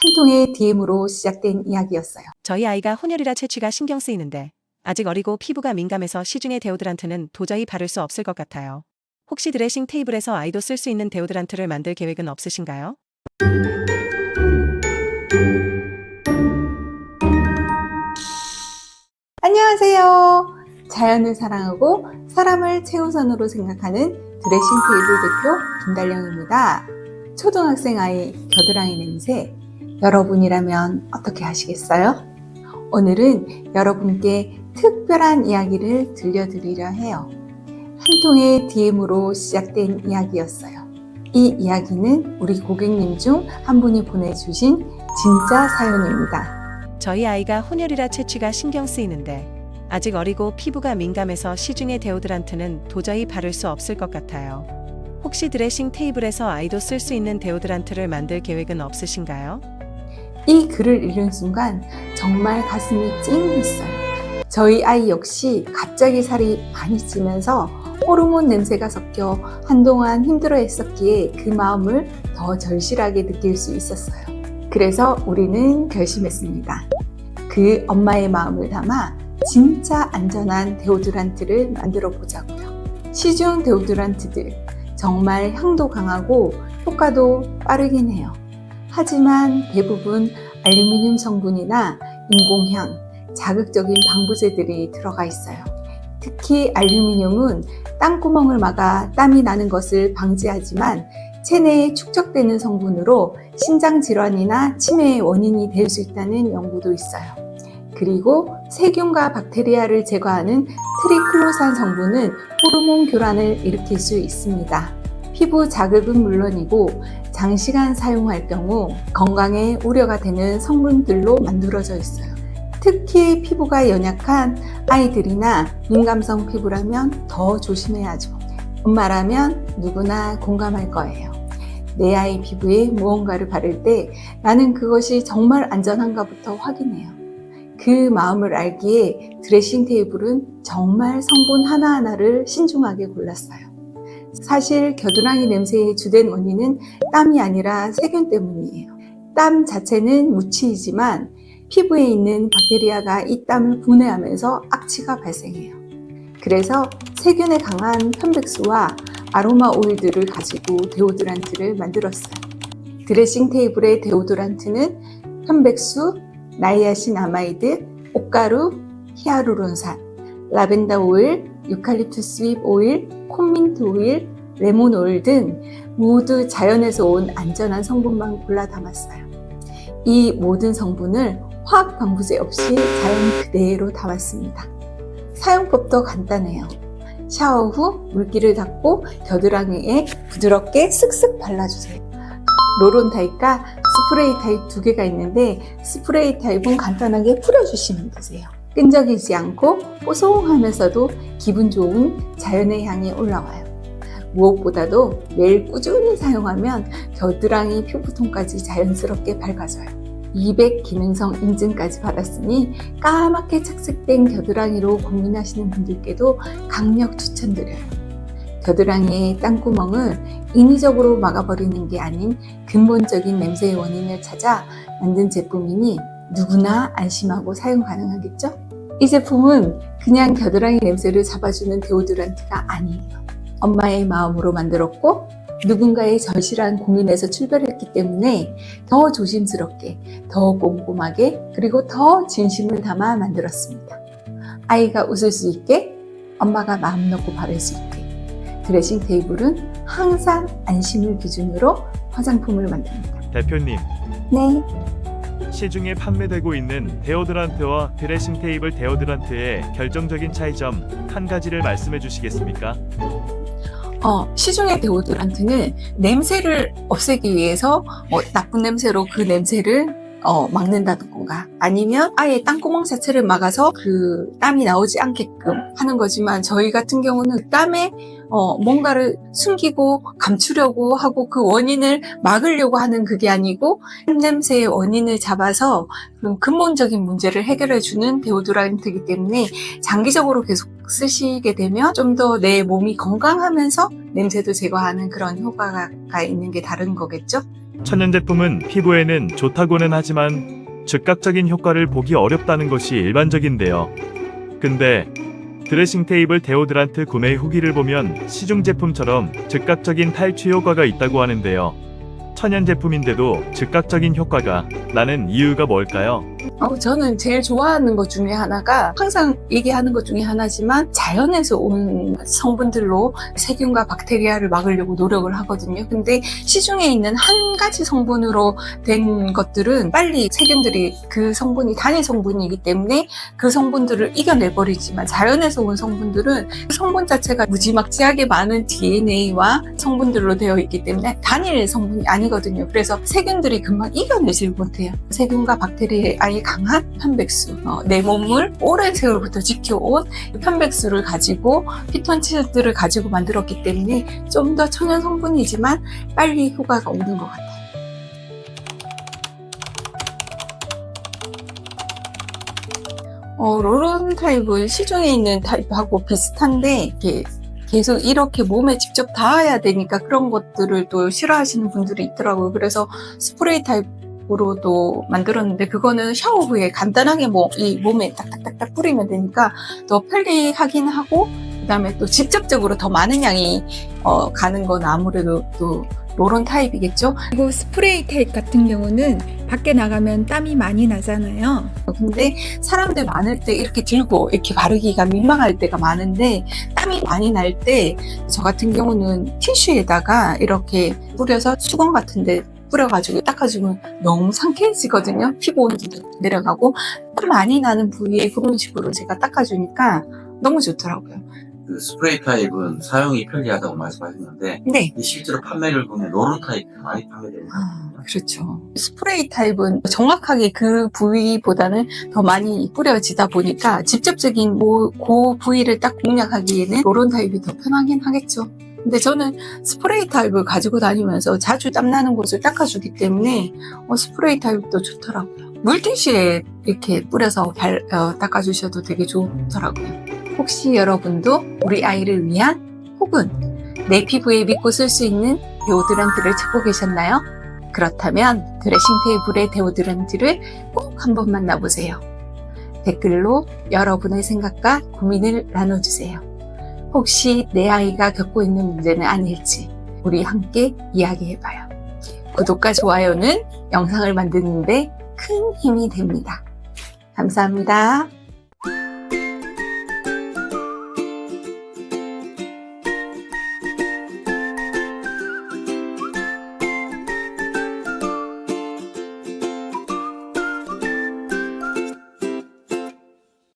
한 통의 DM으로 시작된 이야기였어요. 저희 아이가 혼혈이라 채취가 신경 쓰이는데 아직 어리고 피부가 민감해서 시중의 데오드란트는 도저히 바를 수 없을 것 같아요. 혹시 드레싱 테이블에서 아이도 쓸 수 있는 데오드란트를 만들 계획은 없으신가요? 안녕하세요. 자연을 사랑하고 사람을 최우선으로 생각하는 드레싱 테이블 대표 김달령입니다. 초등학생 아이 겨드랑이 냄새, 여러분이라면 어떻게 하시겠어요? 오늘은 여러분께 특별한 이야기를 들려드리려 해요. 한 통의 DM으로 시작된 이야기였어요. 이 이야기는 우리 고객님 중 한 분이 보내주신 진짜 사연입니다. 저희 아이가 혼혈이라 채취가 신경 쓰이는데 아직 어리고 피부가 민감해서 시중의 데오드란트는 도저히 바를 수 없을 것 같아요. 혹시 드레싱 테이블에서 아이도 쓸 수 있는 데오드란트를 만들 계획은 없으신가요? 이 글을 읽은 순간 정말 가슴이 찡했어요. 저희 아이 역시 갑자기 살이 많이 찌면서 호르몬 냄새가 섞여 한동안 힘들어했었기에 그 마음을 더 절실하게 느낄 수 있었어요. 그래서 우리는 결심했습니다. 그 엄마의 마음을 담아 진짜 안전한 데오드란트를 만들어 보자고요. 시중 데오드란트들 정말 향도 강하고 효과도 빠르긴 해요. 하지만 대부분 알루미늄 성분이나 인공향, 자극적인 방부제들이 들어가 있어요. 특히 알루미늄은 땀구멍을 막아 땀이 나는 것을 방지하지만 체내에 축적되는 성분으로 심장 질환이나 치매의 원인이 될 수 있다는 연구도 있어요. 그리고 세균과 박테리아를 제거하는 트리클로산 성분은 호르몬 교란을 일으킬 수 있습니다. 피부 자극은 물론이고 장시간 사용할 경우 건강에 우려가 되는 성분들로 만들어져 있어요. 특히 피부가 연약한 아이들이나 민감성 피부라면 더 조심해야죠. 엄마라면 누구나 공감할 거예요. 내 아이 피부에 무언가를 바를 때 나는 그것이 정말 안전한가부터 확인해요. 그 마음을 알기에 드레싱 테이블은 정말 성분 하나하나를 신중하게 골랐어요. 사실 겨드랑이 냄새의 주된 원인은 땀이 아니라 세균 때문이에요. 땀 자체는 무치이지만 피부에 있는 박테리아가 이 땀을 분해하면서 악취가 발생해요. 그래서 세균에 강한 편백수와 아로마 오일들을 가지고 데오드란트를 만들었어요. 드레싱 테이블의 데오드란트는 편백수, 나이아신아마이드, 옷가루, 히아루론산, 라벤더 오일, 유칼립투스 잎 오일, 콘민트 오일, 레몬 오일 등 모두 자연에서 온 안전한 성분만 골라 담았어요. 이 모든 성분을 화학 방부제 없이 자연 그대로 담았습니다. 사용법도 간단해요. 샤워 후 물기를 닦고 겨드랑이에 부드럽게 쓱쓱 발라주세요. 롤온 타입과 스프레이 타입 두 개가 있는데 스프레이 타입은 간단하게 뿌려주시면 되세요. 끈적이지 않고 뽀송하면서도 기분 좋은 자연의 향이 올라와요. 무엇보다도 매일 꾸준히 사용하면 겨드랑이 피부톤까지 자연스럽게 밝아져요. 200 기능성 인증까지 받았으니 까맣게 착색된 겨드랑이로 고민하시는 분들께도 강력 추천드려요. 겨드랑이의 땀구멍을 인위적으로 막아버리는 게 아닌 근본적인 냄새의 원인을 찾아 만든 제품이니 누구나 안심하고 사용 가능하겠죠? 이 제품은 그냥 겨드랑이 냄새를 잡아주는 데오드란트가 아니에요. 엄마의 마음으로 만들었고 누군가의 절실한 고민에서 출발했기 때문에 더 조심스럽게, 더 꼼꼼하게, 그리고 더 진심을 담아 만들었습니다. 아이가 웃을 수 있게, 엄마가 마음 놓고 바를 수 있게. 드레싱 테이블은 항상 안심을 기준으로 화장품을 만듭니다. 대표님, 네. 시중에 판매되고 있는 데오드란트와 드레싱 테이블 데오드란트의 결정적인 차이점 한 가지를 말씀해 주시겠습니까? 시중의 데오드란트는 냄새를 없애기 위해서 나쁜 냄새로 그 냄새를 막는다던가 아니면 아예 땅구멍 자체를 막아서 그 땀이 나오지 않게끔 하는 거지만 저희 같은 경우는 땀에 뭔가를 숨기고 감추려고 하고 그 원인을 막으려고 하는 그게 아니고 냄새의 원인을 잡아서 그런 근본적인 문제를 해결해주는 데오드란트이기 때문에 장기적으로 계속 쓰시게 되면 좀 더 내 몸이 건강하면서 냄새도 제거하는 그런 효과가 있는 게 다른 거겠죠? 천연 제품은 피부에는 좋다고는 하지만 즉각적인 효과를 보기 어렵다는 것이 일반적인데요. 근데 드레싱 테이블 데오드란트 구매 후기를 보면 시중 제품처럼 즉각적인 탈취 효과가 있다고 하는데요. 천연 제품인데도 즉각적인 효과가 나는 이유가 뭘까요? 저는 제일 좋아하는 것 중에 하나가 항상 얘기하는 것 중에 하나지만 자연에서 온 성분들로 세균과 박테리아를 막으려고 노력을 하거든요. 근데 시중에 있는 한 가지 성분으로 된 것들은 빨리 세균들이 그 성분이 단일 성분이기 때문에 그 성분들을 이겨내버리지만 자연에서 온 성분들은 그 성분 자체가 무지막지하게 많은 DNA와 성분들로 되어 있기 때문에 단일 성분이 아니거든요. 그래서 세균들이 금방 이겨내질 못해요. 세균과 박테리아에 아예 강한 편백수, 내 몸을 오랜 세월부터 지켜온 편백수를 가지고 피톤치드를 가지고 만들었기 때문에 좀 더 천연 성분이지만 빨리 효과가 오는 것 같아요. 로론 타입은 시중에 있는 타입하고 비슷한데 이게 계속 이렇게 몸에 직접 닿아야 되니까 그런 것들을 또 싫어하시는 분들이 있더라고요. 그래서 스프레이 타입으로도 만들었는데 그거는 샤워 후에 간단하게 이 몸에 딱딱딱딱 뿌리면 되니까 더 편리하긴 하고 그다음에 또 직접적으로 더 많은 양이 가는 건 아무래도 또 로론 타입이겠죠. 그리고 스프레이 타입 같은 경우는 밖에 나가면 땀이 많이 나잖아요. 근데 사람들 많을 때 이렇게 들고 이렇게 바르기가 민망할 때가 많은데 땀이 많이 날 때 저 같은 경우는 티슈에다가 이렇게 뿌려서 수건 같은데 뿌려가지고 닦아주면 너무 상쾌해지거든요. 피부 온도도 내려가고 땀 많이 나는 부위에 그런 식으로 제가 닦아주니까 너무 좋더라고요. 그 스프레이 타입은 사용이 편리하다고 말씀하셨는데 네. 실제로 판매를 보면 로론 타입이 많이 판매되는 것 같아요. 그렇죠. 스프레이 타입은 정확하게 그 부위보다는 더 많이 뿌려지다 보니까 직접적인 그 부위를 딱 공략하기에는 로론 타입이 더 편하긴 하겠죠. 근데 저는 스프레이 타입을 가지고 다니면서 자주 땀나는 곳을 닦아주기 때문에 스프레이 타입도 좋더라고요. 물티슈에 이렇게 뿌려서 닦아주셔도 되게 좋더라고요. 혹시 여러분도 우리 아이를 위한 혹은 내 피부에 믿고 쓸 수 있는 데오드란트를 찾고 계셨나요? 그렇다면 드레싱 테이블의 데오드란트를 꼭 한번 만나보세요. 댓글로 여러분의 생각과 고민을 나눠주세요. 혹시 내 아이가 겪고 있는 문제는 아닐지 우리 함께 이야기해봐요. 구독과 좋아요는 영상을 만드는데 큰 힘이 됩니다. 감사합니다.